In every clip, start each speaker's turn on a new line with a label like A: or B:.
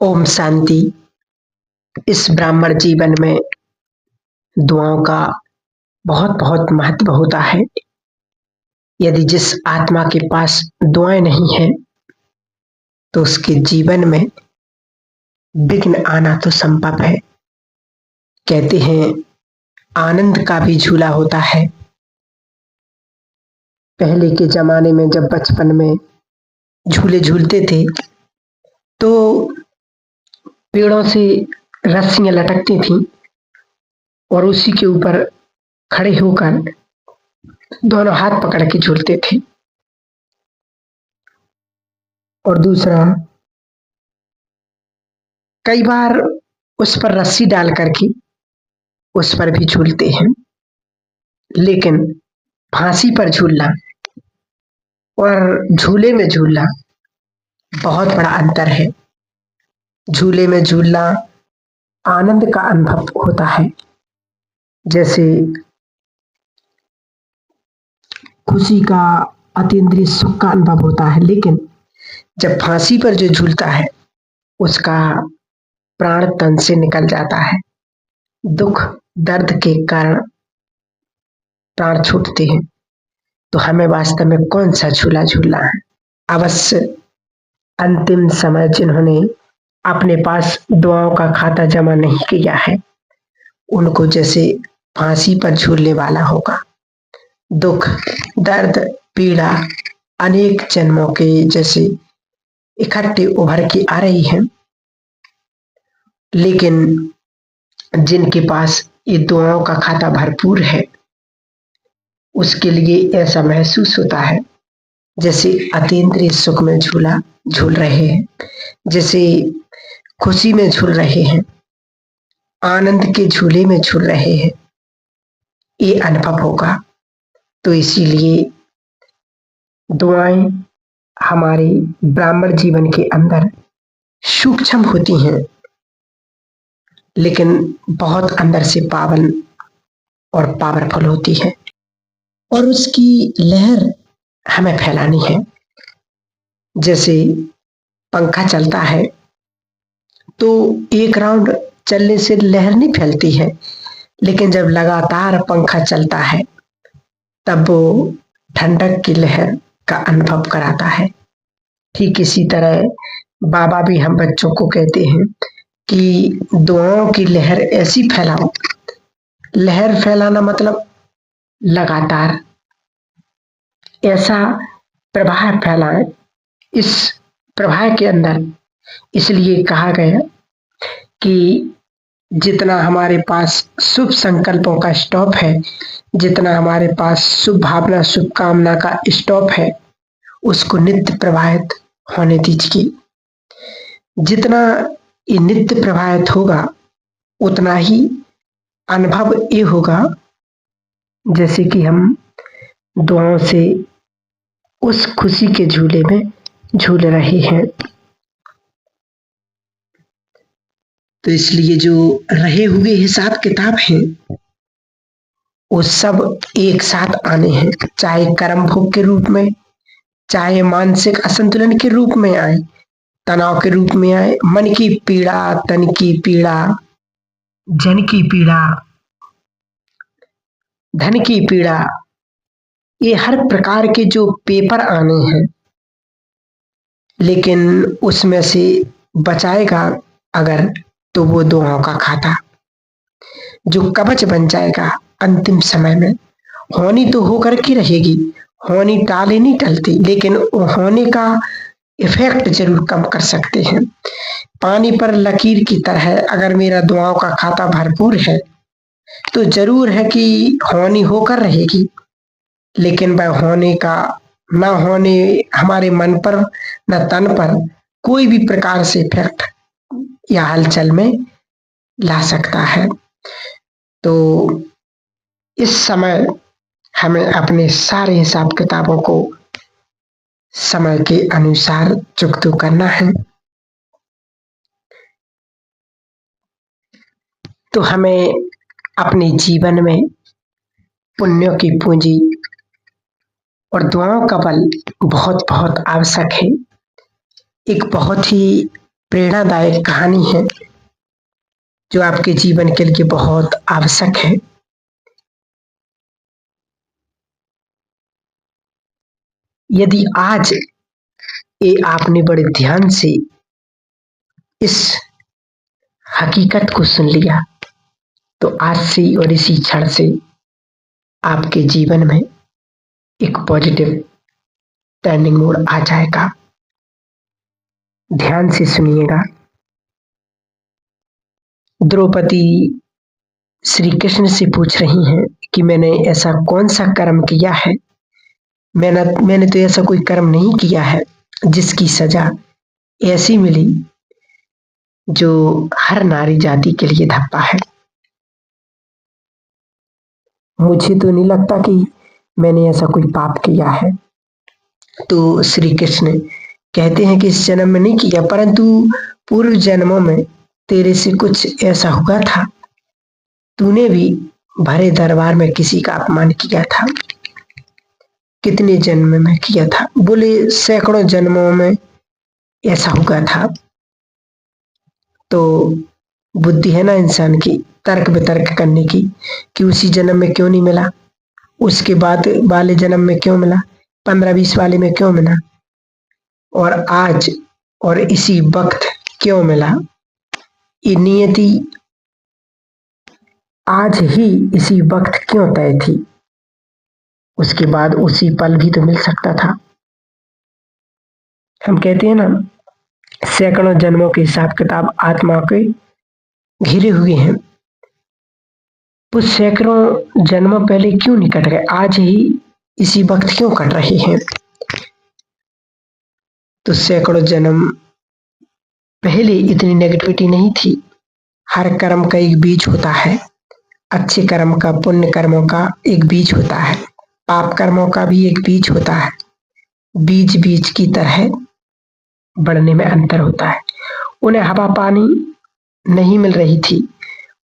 A: ओम शांति। इस ब्राह्मण जीवन में दुआओं का बहुत बहुत महत्व होता है। यदि जिस आत्मा के पास दुआएं नहीं है तो उसके जीवन में विघ्न आना तो संभव है। कहते हैं आनंद का भी झूला होता है। पहले के जमाने में जब बचपन में झूले झूलते थे तो पेड़ों से रस्सियां लटकती थीं और उसी के ऊपर खड़े होकर दोनों हाथ पकड़ के झूलते थे। और दूसरा, कई बार उस पर रस्सी डाल करके उस पर भी झूलते हैं। लेकिन फांसी पर झूलना और झूले में झूलना बहुत बड़ा अंतर है। झूले में झूलना आनंद का अनुभव होता है, जैसे खुशी का, अतीन्द्रिय सुख का अनुभव होता है। लेकिन जब फांसी पर जो झूलता है उसका प्राण तन से निकल जाता है। दुख दर्द के कारण प्राण छूटते हैं। तो हमें वास्तव में कौन सा झूला झूलना है? अवश्य अंतिम समय जिन्होंने अपने पास दुआओं का खाता जमा नहीं किया है उनको जैसे फांसी पर झूलने वाला होगा। दुख दर्द पीड़ा अनेक जन्मों के जैसे इकट्ठे उभर के आ रही हैं। लेकिन जिनके पास ये दुआओं का खाता भरपूर है उसके लिए ऐसा महसूस होता है जैसे अतीन्द्रिय सुख में झूला झूल रहे हैं, जैसे खुशी में झूल रहे हैं, आनंद के झूले में झूल रहे हैं। ये अनुभव होगा। तो इसीलिए दुआएं हमारे ब्राह्मण जीवन के अंदर सूक्ष्म होती हैं, लेकिन बहुत अंदर से पावन और पावरफुल होती है और उसकी लहर हमें फैलानी है। जैसे पंखा चलता है तो एक राउंड चलने से लहर नहीं फैलती है, लेकिन जब लगातार पंखा चलता है तब वो ठंडक की लहर का अनुभव कराता है। ठीक इसी तरह बाबा भी हम बच्चों को कहते हैं कि दुआओं की लहर ऐसी फैलाओ। लहर फैलाना मतलब लगातार ऐसा प्रवाह फैलाएं। इस प्रवाह के अंदर इसलिए कहा गया कि जितना हमारे पास शुभ संकल्पों का स्टॉप है, जितना हमारे पास शुभ भावना शुभ कामना का स्टॉप है, उसको नित्य प्रवाहित होने दीजिए। जितना ये नित्य प्रवाहित होगा उतना ही अनुभव ये होगा जैसे कि हम दुआओं से उस खुशी के झूले में झूल रहे हैं। तो इसलिए जो रहे हुए हिसाब किताब हैं वो सब एक साथ आने हैं, चाहे कर्म भोग के रूप में, चाहे मानसिक असंतुलन के रूप में आए, तनाव के रूप में आए, मन की पीड़ा, तन की पीड़ा, जन की पीड़ा, धन की पीड़ा, ये हर प्रकार के जो पेपर आने हैं। लेकिन उसमें से बचाएगा अगर तो वो दुआओं का खाता जो कवच बन जाएगा। अंतिम समय में होनी तो होकर के रहेगी, होनी टाले नहीं टलती, लेकिन होने का इफेक्ट जरूर कम कर सकते हैं। पानी पर लकीर की तरह अगर मेरा दुआओं का खाता भरपूर है तो जरूर है कि होनी होकर रहेगी, लेकिन वह होने का न होने हमारे मन पर न तन पर कोई भी प्रकार से इफेक्ट या हलचल में ला सकता है। तो इस समय हमें अपने सारे हिसाब किताबों को समय के अनुसार चुकता करना है। तो हमें अपने जीवन में पुण्यों की पूंजी और दुआओं का बल बहुत बहुत आवश्यक है। एक बहुत ही प्रेरणादायक कहानी है जो आपके जीवन के लिए बहुत आवश्यक है। यदि आज ये आपने बड़े ध्यान से इस हकीकत को सुन लिया तो आज से और इसी क्षण से आपके जीवन में एक पॉजिटिव टर्निंग मोड आ जाएगा। ध्यान से सुनिएगा। द्रौपदी श्री कृष्ण से पूछ रही हैं कि मैंने ऐसा कौन सा कर्म किया है, मैंने तो ऐसा कोई कर्म नहीं किया है जिसकी सजा ऐसी मिली जो हर नारी जाति के लिए धप्पा है। मुझे तो नहीं लगता कि मैंने ऐसा कोई पाप किया है। तो श्री कृष्ण कहते हैं कि इस जन्म में नहीं किया, परंतु पूर्व जन्मों में तेरे से कुछ ऐसा हुआ था, तूने भी भरे दरबार में किसी का अपमान किया था। कितने जन्म में किया था? बोले सैकड़ों जन्मों में ऐसा हुआ था। तो बुद्धि है ना इंसान की, तर्क वितर्क करने की कि उसी जन्म में क्यों नहीं मिला, उसके बाद वाले जन्म में क्यों मिला, 15-20 वाले में क्यों मिला, और आज और इसी वक्त क्यों मिला। ये नियति आज ही इसी वक्त क्यों तय थी, उसके बाद उसी पल भी तो मिल सकता था। हम कहते हैं ना सैकड़ों जन्मों के हिसाब किताब आत्मा के घिरे हुए हैं। वो सैकड़ों जन्मों पहले क्यों नहीं कट गए, आज ही इसी वक्त क्यों कट रहे हैं। तो सैकड़ों जन्म पहले इतनी नेगेटिविटी नहीं थी। हर कर्म का एक बीज होता है, अच्छे कर्म का, पुण्य कर्मों का एक बीज होता है, पाप कर्मों का भी एक बीज होता है। बीज बीज की तरह बढ़ने में अंतर होता है। उन्हें हवा पानी नहीं मिल रही थी,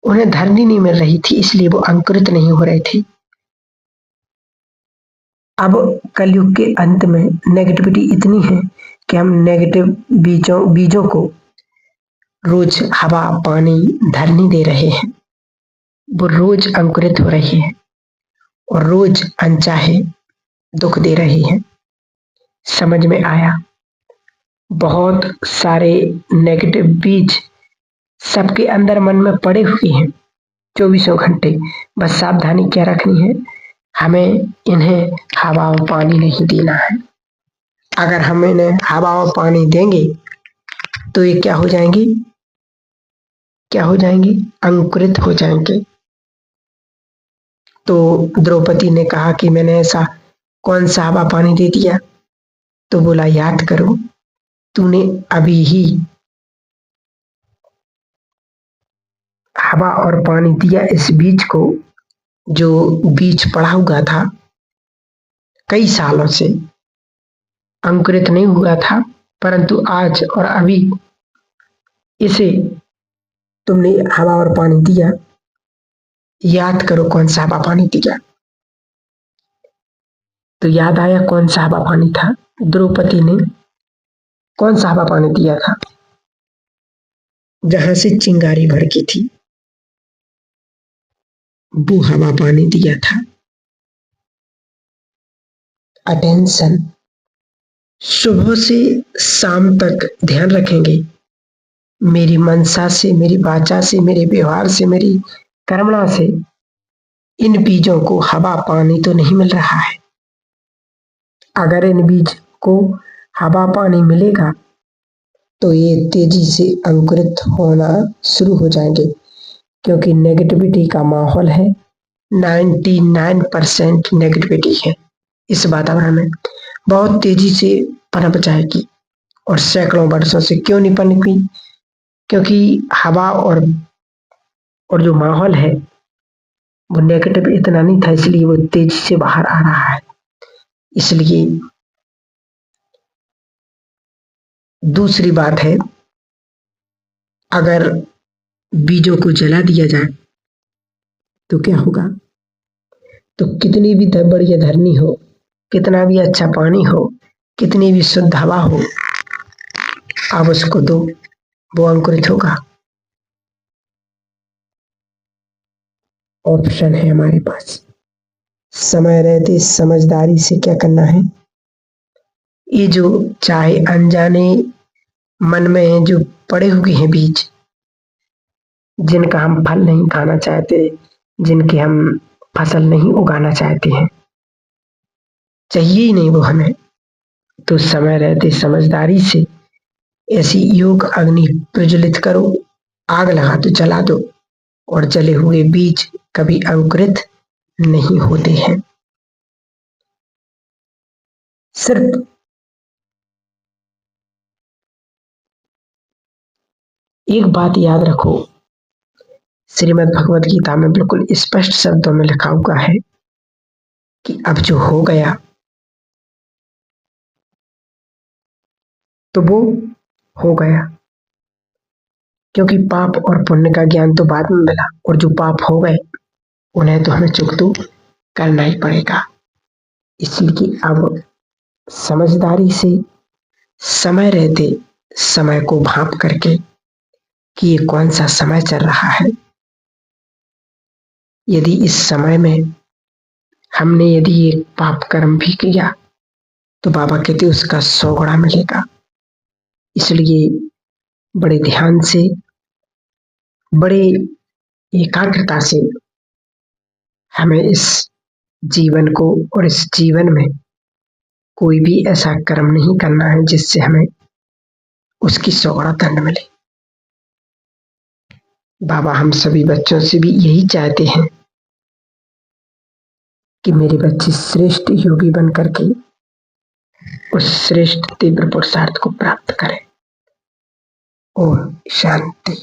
A: उन्हें धरनी नहीं मिल रही थी, इसलिए वो अंकुरित नहीं हो रहे थे। अब कलयुग के अंत में नेगेटिविटी इतनी है कि हम नेगेटिव बीजों को रोज हवा पानी धरनी दे रहे हैं, वो रोज अंकुरित हो रही है और रोज अनचाहे दुख दे रही है। समझ में आया? बहुत सारे नेगेटिव बीज सबके अंदर मन में पड़े हुए हैं 24 घंटे। बस सावधानी क्या रखनी है, हमें इन्हें हवा और पानी नहीं देना है। अगर हम इन्हें हवा और पानी देंगे तो ये क्या हो जाएंगे, अंकुरित हो जाएंगे। तो द्रौपदी ने कहा कि मैंने ऐसा कौन सा हवा पानी दे दिया, तो बोला याद करो, तूने अभी ही हवा और पानी दिया इस बीज को, जो बीज पड़ा हुआ था कई सालों से, अंकुरित नहीं हुआ था, परंतु आज और अभी इसे तुमने हवा और पानी दिया। याद करो कौन सा हवा पानी दिया। तो याद आया कौन सा हवा पानी था। द्रौपदी ने कौन सा हवा पानी दिया था, जहां से चिंगारी भड़की थी, वो हवा पानी दिया था। अटेंशन, सुबह से शाम तक ध्यान रखेंगे, मेरी मनसा से, मेरी वाचा से, मेरे व्यवहार से, मेरी कर्मणा से इन बीजों को हवा पानी तो नहीं मिल रहा है। अगर इन बीज को हवा पानी मिलेगा तो ये तेजी से अंकुरित होना शुरू हो जाएंगे, क्योंकि नेगेटिविटी का माहौल है। 99% नेगेटिविटी है इस वातावरण में, बहुत तेजी से पनप जाएगी। और सैकड़ों वर्षों से क्यों नहीं पनपी, क्योंकि हवा और जो माहौल है वो नेगेटिव इतना नहीं था, इसलिए वो तेजी से बाहर आ रहा है। इसलिए दूसरी बात है, अगर बीजों को जला दिया जाए तो क्या होगा। तो कितनी भी बढ़िया धरनी हो, कितना भी अच्छा पानी हो, कितनी भी शुद्ध हवा हो, आप उसको दो, वो अंकुरित होगा। ऑप्शन है हमारे पास। समय रहते समझदारी से क्या करना है। ये जो चाहे अनजाने मन में जो पड़े हुए हैं बीज, जिनका हम फल नहीं खाना चाहते, जिनके हम फसल नहीं उगाना चाहते हैं, चाहिए ही नहीं वो हमें, तो समय रहते समझदारी से ऐसी योग अग्नि प्रज्वलित करो, आग लगा दो, जला दो, और जले हुए बीज कभी अंकुरित नहीं होते हैं। सिर्फ एक बात याद रखो, श्रीमद् भगवत गीता में बिल्कुल स्पष्ट शब्दों में लिखा हुआ है कि अब जो हो गया तो वो हो गया, क्योंकि पाप और पुण्य का ज्ञान तो बाद में मिला, और जो पाप हो गए उन्हें तो हमें चुकता करना ही पड़ेगा। इसलिए अब समझदारी से समय रहते समय को भांप करके कि ये कौन सा समय चल रहा है, यदि इस समय में हमने यदि एक पाप कर्म भी किया तो बाबा कहते उसका 100 गुना मिलेगा। इसलिए बड़े ध्यान से, बड़े एकाग्रता से हमें इस जीवन को और इस जीवन में कोई भी ऐसा कर्म नहीं करना है जिससे हमें उसकी 100 गुना दंड मिले। बाबा हम सभी बच्चों से भी यही चाहते हैं कि मेरे बच्चे श्रेष्ठ योगी बन करके उस श्रेष्ठ तीव्र पुरुषार्थ को प्राप्त करें। और शांति।